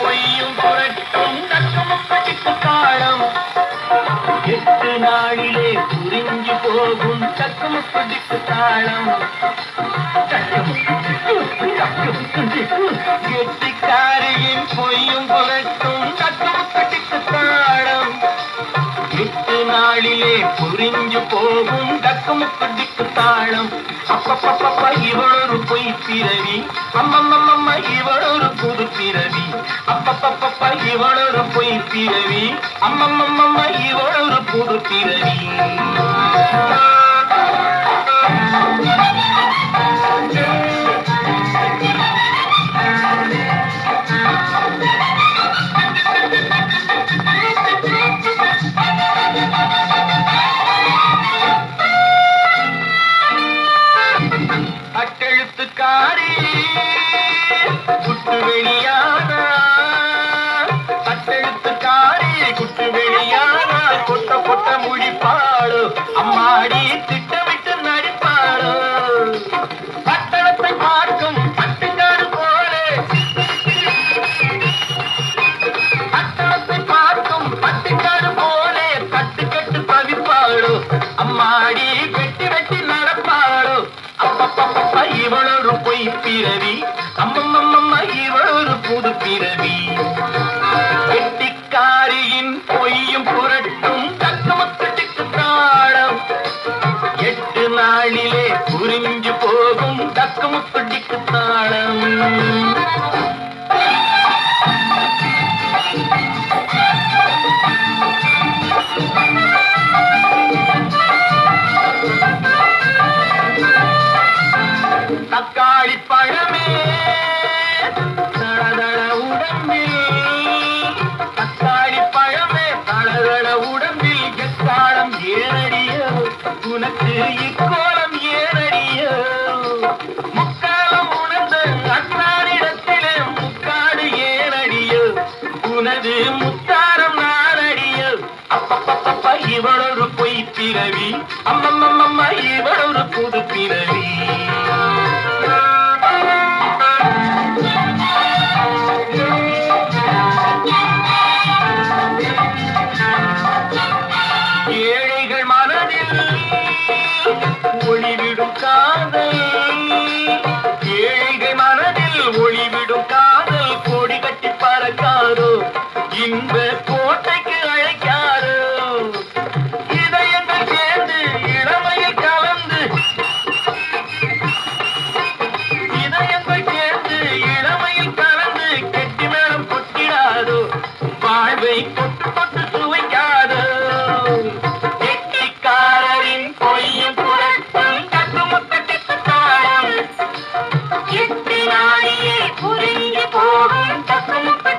பொய்யும் புரட்டும் தக்கமுக்கு தாளம். 8 நாளிலே புரிஞ்சு போகும் தக்கமுக்கு தாளம். கெட்டிக்காரியின் பொய்யும் புரட்டும் தக்கமுக்கு தாளம். 8 நாளிலே புரிஞ்சு போகும் தக்கமுக்கு தாளம். அப்பப்பப்ப இவளொரு பொய் பிறவி, அம்மம்மம்ம இவளொரு புது பிறவி. அப்பப்பப்ப இவளொரு பொய் பிறவி, அம்மம்மம்ம இவளொரு புது பிறவி. அட்டெழுத்துக்காரி குட்டு வெளியானா, அட்டெழுத்துக்காரி குட்டு வெளியானா, கொட்ட கொட்ட முழிப்பாளோ அம்மாடி திட்டமிட்டு நடிப்பாளோ. பட்டணத்தை பார்க்கும் பட்டுக்காடு போலே, பட்டணத்தை பார்க்கும் பட்டுக்காடு போலே தட்டுக்கட்டு தவிப்பாளோ அம்மாடி வெட்டி வெட்டி நடப்பாளோ. அப்பப்பப்ப இவளொரு பொய் பிறவி, அம்மம்மம்ம இவளொரு புது பிறவி. கெட்டிக்காரியின் பொய்யும் புரட்டும் தக்கமுக்கு தாளம். 8 நாளிலே புரிஞ்சு போகும் தக்கமுக்கு தாளம். தக்காளி பழமே தளதள உடம்பில், தக்காளி பழமே தளதள உடம்பில் எக்காலம் ஏனடியோ உனக்கு இக்கோலம் ஏனடியோ. முக்காலம் உணர்ந்த அண்ணாரிடத்திலே முக்காடு ஏனடியோ உனது முத்தாரம் நானடியோ. அப்பப்பப்ப இவளொரு பொய் பிறவி, அம்மம்மம்ம இவளொரு புது பிறவி. ஏழைகள் மனதில் ஒளிவிடும் காதல், ஏழைகள் மனதில் ஒளிவிடும் காதல் கோடி கட்டி பறக்காரோ இந்த கோட்டைக்கு அழைக்காரோ. இதயங்கள் சேர்ந்து இளமையில் கலந்து, இதயங்கள் சேர்ந்து இளமையில் கலந்து கெட்டி மேளம் கொட்டிடாதோ வாழ்வை கொட்டு கொட்டு சுவைக்காதோ. கெட்டிக்காரரின் பொய்யும் புரட்டும் தக்கமுக்கு தாளம். 8 நாளிலே புரிஞ்சு போகும் தக்கமுக்கு